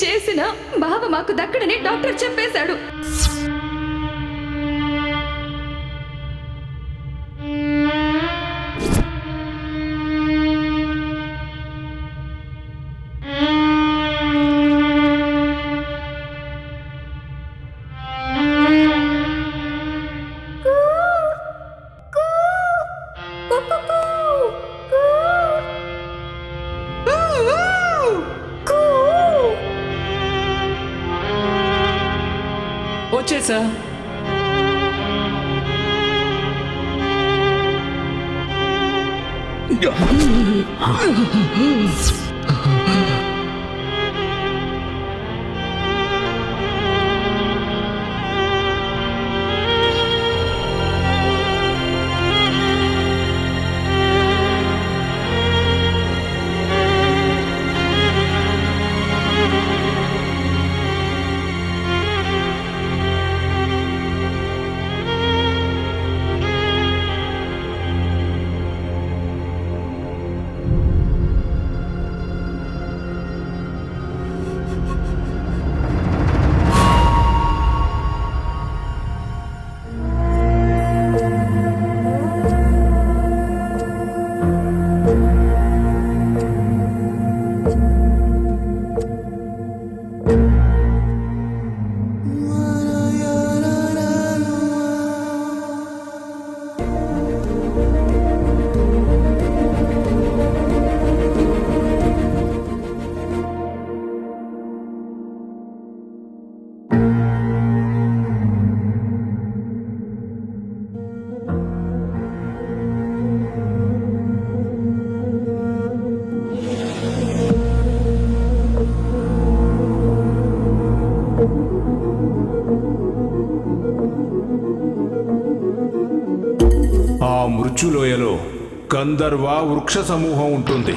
చేసినా బావ మాకు దక్కడని డాక్టర్ చెప్పేశాడు. వచ్చేసా. ఆ మృత్యులోయలో గంధర్వ వృక్ష సమూహం ఉంటుంది.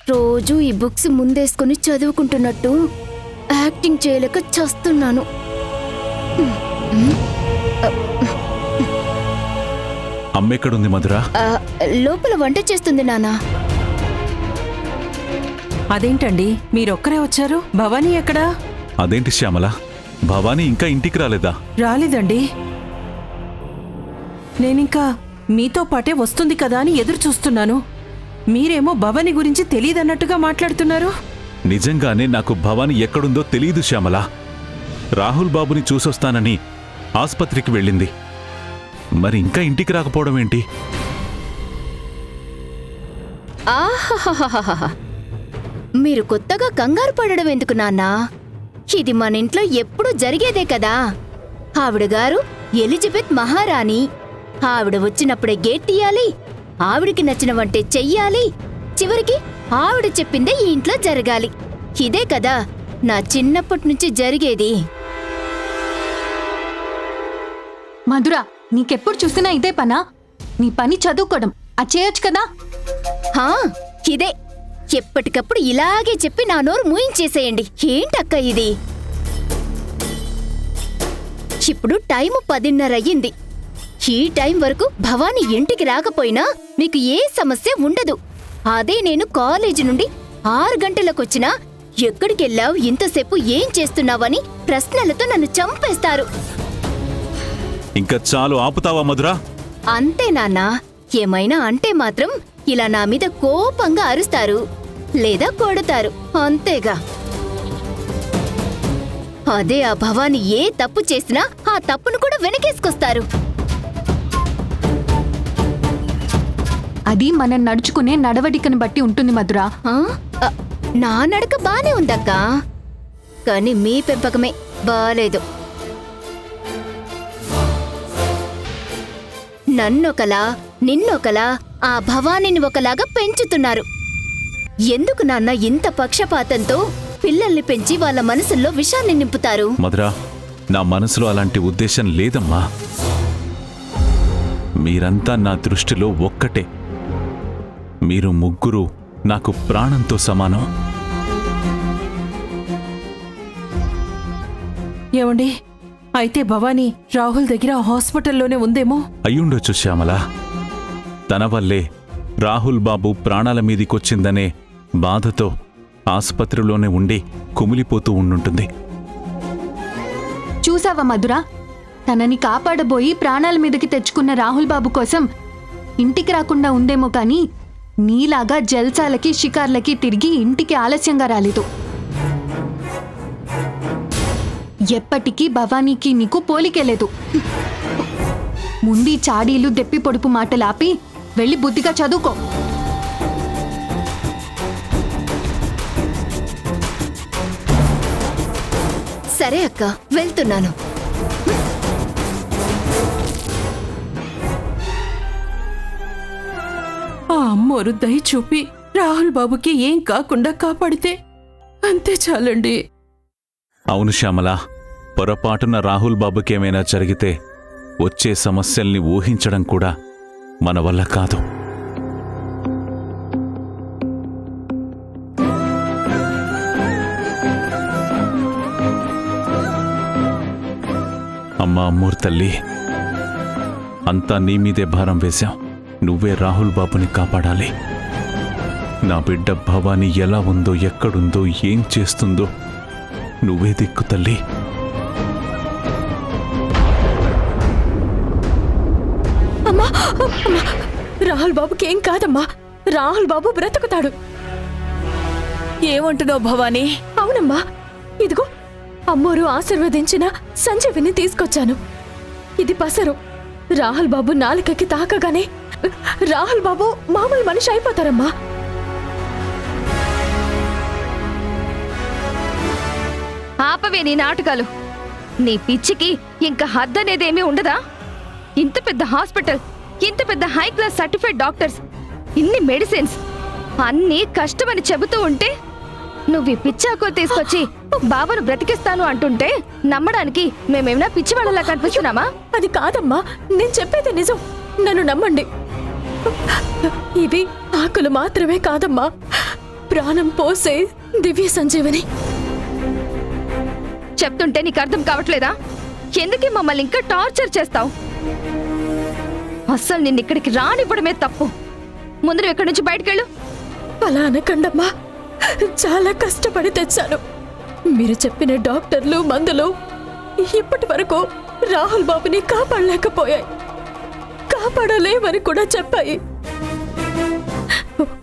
రోజూ ఈ బుక్స్ ముందేసుకుని చదువుకుంటున్నట్టు యాక్టింగ్ చేయలేక చస్తున్నాను. అమ్మెక్కడుంది మధురా? లోపల వంట చేస్తుంది నానా. అదేంటండి మీరొక్కరే వచ్చారు? భవానీ ఎక్కడా? అదేంటి శ్యామల, భవానీ ఇంకా ఇంటికి రాలేదా? రాలేదండి. నేనింకా మీతో పాటే వస్తుంది కదా అని ఎదురు చూస్తున్నాను. మీరేమో భవానీ గురించి తెలీదన్నట్టుగా మాట్లాడుతున్నారు. నిజంగానే నాకు భవానీ ఎక్కడుందో తెలీదు శ్యామల. రాహుల్ బాబుని చూసొస్తానని ఆస్పత్రికి వెళ్ళింది. మరి ఇంకా ఇంటికి రాకపోవడం ఏంటి? ఆహాహాహాహా, మీరు కొత్తగా కంగారు పడడం ఎందుకు నాన్నా? ఇది మన ఇంట్లో ఎప్పుడూ జరిగేదే కదా. ఆవిడ గారు ఎలిజబెత్ మహారాణి. ఆవిడ వచ్చినప్పుడే గేట్ తీయాలి, ఆవిడికి నచ్చిన వంటే చెయ్యాలి, చివరికి ఆవిడ చెప్పిందే ఈ ఇంట్లో జరగాలి. ఇదే కదా నా చిన్నప్పటి నుంచి జరిగేది. మధురా, నీకెప్పుడు చూసినా ఇదే పనా? నీ పని చదువుకోవడం అది చేయొచ్చు కదా. హా, ఇదే. ఎప్పటికప్పుడు ఇలాగే చెప్పి నా నోరు మూయించేసేయండి. ఏంటక్క ఇది? ఇప్పుడు టైము 10:30 అయ్యింది. ఈ టైం వరకు భవానీ ఇంటికి రాకపోయినా మీకు ఏ సమస్య ఉండదు. అదే నేను కాలేజీ నుండి 6 గంటలకొచ్చినా ఎక్కడికెళ్ళావు, ఇంతసేపు ఏం చేస్తున్నావని ప్రశ్నలతో నన్ను చంపేస్తారు. ఇంకా చాలు, ఆపుతావా మధురా? అంతే నాన్నా. ఏమైనా అంటే మాత్రం ఇలా నా మీద కోపంగా అరుస్తారు లేదా కొడతారు, అంతేగా. అదే ఆ భవాని ఏ తప్పు చేసినా ఆ తప్పును కూడా వెనకేసుకొస్తారు. అది మనం నడుచుకునే నడవడికను బట్టి ఉంటుంది మధురా. ఆ? నా నడక బానే ఉందక్కా, కానీ మీ పెంపకమే బాలేదు. నన్నొకలా నిన్నొకలా ఆ భవానీని ఒకలాగా పెంచుతున్నారు. ఎందుకు నాన్న ఇంత పక్షపాతంతో పిల్లల్ని పెంచి వాళ్ళ మనసుల్లో విషాన్ని నింపుతారు? మధురా, నా మనసులో అలాంటి ఉద్దేశం లేదమ్మా. మీరంతా నా దృష్టిలో ఒక్కటే. మీరు ముగ్గురు నాకు ప్రాణంతో సమానం. ఏమండి, అయితే భవానీ రాహుల్ దగ్గర హాస్పిటల్లోనే ఉందేమో. అయ్యుండొచ్చు శ్యామల. తన వల్లే రాహుల్ బాబు ప్రాణాల మీదికొచ్చిందనే బాధతో ఆసుపత్రిలోనే ఉండి కుమిలిపోతూ ఉండుంటుంది. చూసావా మధురా, తనని కాపాడబోయి ప్రాణాల మీదకి తెచ్చుకున్న రాహుల్ బాబు కోసం ఇంటికి రాకుండా ఉందేమో కానీ నీలాగా జల్సాలకి షికార్లకి తిరిగి ఇంటికి ఆలస్యంగా రాలేదు. ఎప్పటికీ భవానీకి నీకు పోలికెలేదు. ముందు చాడీలు దెప్పి పొడుపు మాటలాపి వెళ్ళి బుద్ధిగా చదువుకో. సరే అక్క, వెళ్తున్నాను. ఆ అమ్మోరు దయ చూపి రాహుల్ బాబుకి ఏం కాకుండా కాపాడితే అంతే చాలండి. అవును శ్యామల, పొరపాటున రాహుల్ బాబుకేమైనా జరిగితే వచ్చే సమస్యల్ని ఊహించడం కూడా మన వల్ల కాదు. అమ్మా అమ్మూర్ తల్లి, అంతా నీ మీదే భారం వేశాం. నువ్వే రాహుల్ బాబుని కాపాడాలి. నా బిడ్డ భవానీ ఎలా ఉందో, ఎక్కడుందో, ఏం చేస్తుందో నువ్వే దిక్కు తల్లి. అమ్మా, రాహుల్ బాబుకి ఏం కాదమ్మా. రాహుల్ బాబు బ్రతుకుతాడు. ఏమంటున్నావు భవానీ? అవునమ్మా, ఇదిగో అమ్మోరు ఆశీర్వదించిన సంజీవిని తీసుకొచ్చాను. ఇది పసరు. రాహుల్ బాబు నాలుకకి తాకగానే రాహుల్ బాబు మామూలు మనిషి అయిపోతారమ్మా. ఆపవే నీ నాటకాలు. నీ పిచ్చికి ఇంకా హద్దనేదేమీ ఉండదా? ఇంత పెద్ద హాస్పిటల్, ఇంత పెద్ద హై క్లాస్ సర్టిఫైడ్ డాక్టర్స్, ఇన్ని మెడిసిన్స్, అన్నీ కష్టమని చెబుతూ ఉంటే నువ్వు ఈ పిచ్చాకో తీసుకొచ్చి బాబాను బ్రతికిస్తాను అంటుంటే నమ్మడానికి మేమేమైనా పిచ్చివాళ్ళలా కనిపిస్తున్నామా? అది కాదమ్మా, నేను చెప్పేది నిజం. నన్ను నమ్మండి. ఇవి ఆకులు మాత్రమే కాదమ్మా, ప్రాణం పోసే దివ్య సంజీవని. చెప్తుంటే నీకు అర్థం కావట్లేదా? ఎందుకే మమ్మల్ని ఇంకా టార్చర్ చేస్తావు? అస్సలు నిన్ను ఇక్కడికి రానివ్వడమే తప్పు. ముందు నువ్వు ఇక్కడి నుంచి బయటకెళ్ళు. అలా అనకండమ్మా, చాలా కష్టపడి తెచ్చాను. మీరు చెప్పిన డాక్టర్లు మందులు ఇప్పటి వరకు రాహుల్ బాబుని కాపాడలేకపోయాయి, కాపాడలేమని కూడా చెప్పాయి.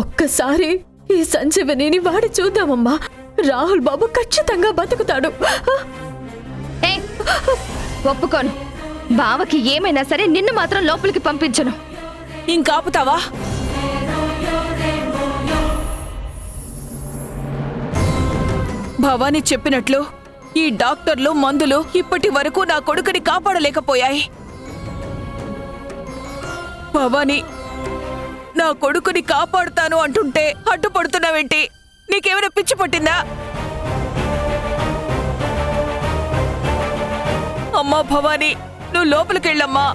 ఒక్కసారి ఈ సంజీవనిని వాడి చూద్దామమ్మా. రాహుల్ బాబు ఖచ్చితంగా బతుకుతాడు. ఏ ఒప్పుకోను. బావకి ఏమైనా సరే నిన్ను మాత్రం లోపలికి పంపించను. ఇంకాపుతావా? భవానీ చెప్పినట్లు ఈ డాక్టర్లు మందులు ఇప్పటి వరకు నా కొడుకుని కాపాడలేకపోయాయి. భవానీ నా కొడుకుని కాపాడుతాను అంటుంటే అడ్డుపడుతున్నావేంటి? నీకేమైనా పిచ్చి పట్టిందా? అమ్మా భవానీ, నువ్వు లోపలికెళ్ళమ్మా.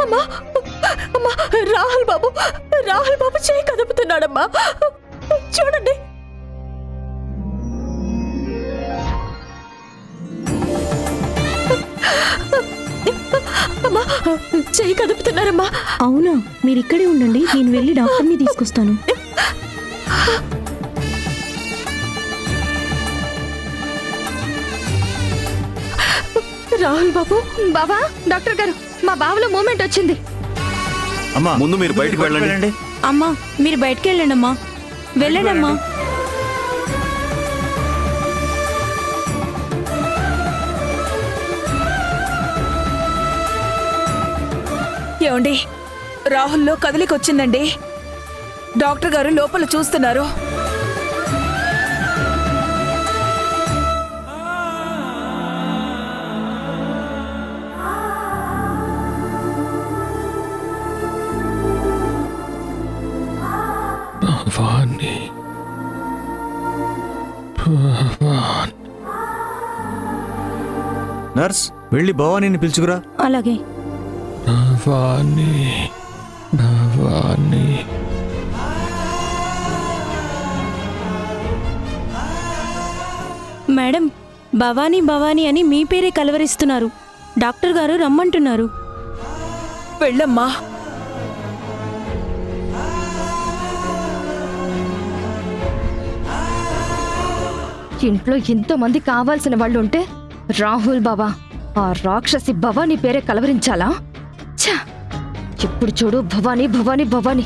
అమ్మా, అమ్మా, రాహుల్ బాబు చేయి కదుపుతున్నాడమ్మా. చూడండి. అమ్మా, చేయి కదుపుతున్నారమ్మా. అవునా? మీరు ఇక్కడే ఉండండి, నేను వెళ్ళి డాక్టర్ని తీసుకొస్తాను. రాహుల్ బాబు. బావా, డాక్టర్ గారు, మా బావలో మూమెంట్ వచ్చింది. అమ్మా ముందు మీరు బయటకు వెళ్ళండి. అమ్మా మీరు బయటికి వెళ్ళండి అమ్మా, వెళ్ళండి అమ్మా. ఏమండి, రాహుల్లో కదలికొచ్చిందండి. డాక్టర్ గారు లోపల చూస్తున్నారు. నర్స్, వెళ్ళి భవానీని పిలుచుకురా. అలాగే. మేడం, భవానీ భవానీ అని మీ పేరే కలవరిస్తున్నారు. డాక్టర్ గారు రమ్మంటున్నారు. వెళ్ళమ్మా. ఇంట్లో ఎంతో మంది కావాల్సిన వాళ్ళు ఉంటే రాహుల్ బావా ఆ రాక్షసి భవానీ పేరే కలవరించాలా? ఛ! ఇప్పుడు చూడు, భవానీ భవానీ భవానీ.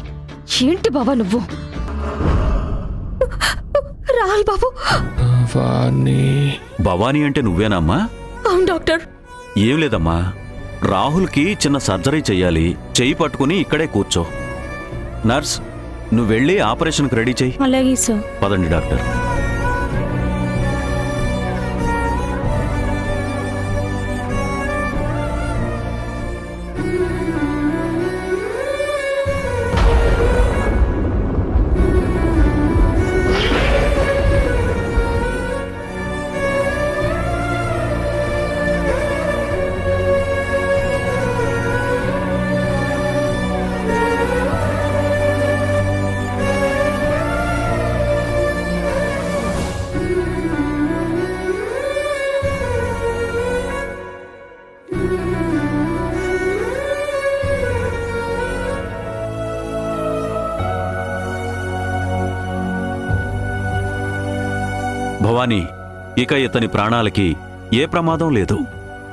ఏంటి బావా నువ్వు? రాహుల్ బాబు. భవానీ అంటే నువ్వేనమ్మా? అవును డాక్టర్. ఏం లేదమ్మా, రాహుల్కి చిన్న సర్జరీ చెయ్యాలి. చెయ్యి పట్టుకుని ఇక్కడే కూర్చో. నర్స్, నువ్వు వెళ్ళి ఆపరేషన్కి రెడీ చెయ్యి. అలాగే సార్. పదండి డాక్టర్. భవానీ, ఇక ఇతని ప్రాణాలకి ఏ ప్రమాదం లేదు.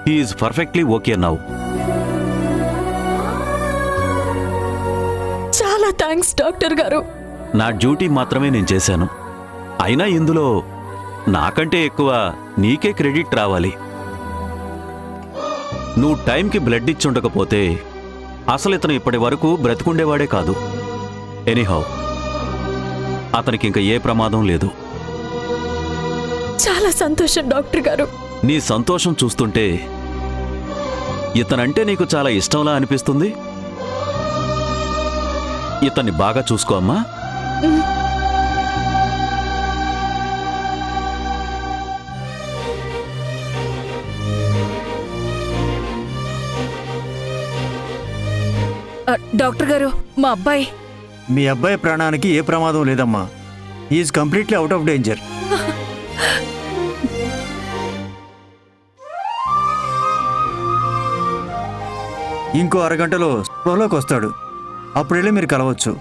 He's perfectly okay now. చాలా థ్యాంక్స్ డాక్టర్ గారు. నా డ్యూటీ మాత్రమే నేను చేశాను. అయినా ఇందులో నాకంటే ఎక్కువ నీకే క్రెడిట్ రావాలి. నువ్వు టైంకి బ్లడ్ ఇచ్చుండకపోతే అసలు ఇతను ఇప్పటి వరకు బ్రతికుండేవాడే కాదు. ఎనీహౌ, అతనికి ఇంక ఏ ప్రమాదం లేదు. చాలా సంతోషం డాక్టర్ గారు. నీ సంతోషం చూస్తుంటే ఇతనంటే నీకు చాలా ఇష్టంలా అనిపిస్తుంది. ఇతన్ని బాగా చూసుకో అమ్మా. డాక్టర్ గారు, మా అబ్బాయి మీ అబ్బాయి ప్రాణానికి ఏ ప్రమాదం లేదమ్మా. Is completely out of danger. ఇంకో అరగంటలో స్పృహలోకి వస్తాడు. అప్పుడు వెళ్ళి మీరు కలవచ్చు.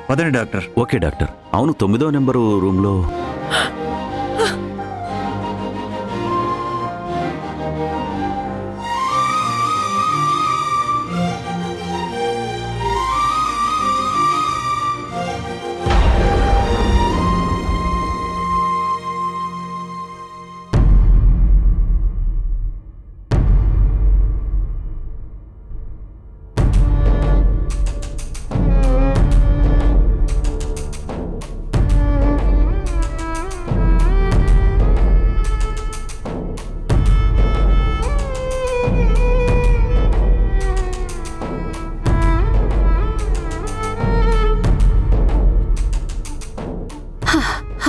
వదండి డాక్టర్. Okay doctor. అవును, 9వ నెంబరు రూమ్లో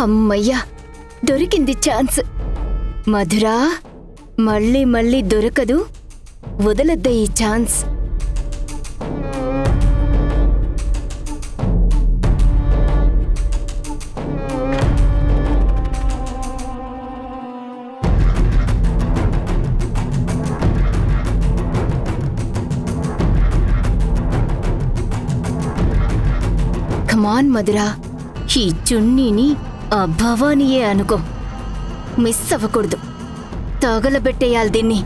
అమ్మయ్యా, దొరికింది ఛాన్స్. మధురా, మళ్ళీ మళ్ళీ దొరకదు. వదలద్దా ఈ ఛాన్స్. కమాన్ మధురా, ఈ చున్నీని ఆ భవానీయే అనుకో. మిస్ అవ్వకూడదు. తగలబెట్టేయాలి దీన్ని.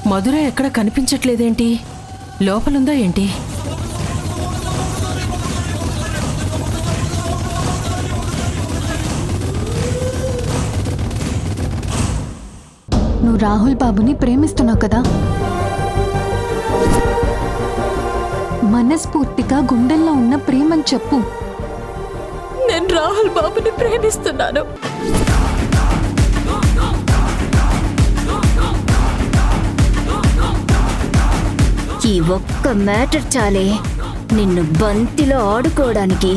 మధుర ఎక్కడ కనిపించట్లేదేంటి? లోపలుందా ఏంటి? నువ్వు రాహుల్ బాబుని ప్రేమిస్తున్నావు కదా? మనస్ఫూర్తిగా గుండెల్లో ఉన్న ప్రేమని చెప్పు. నేను రాహుల్ బాబుని ప్రేమిస్తున్నాను. ఈ ఒక్క మ్యాటర్ చాలే నిన్ను బంతిలో ఆడుకోవడానికి.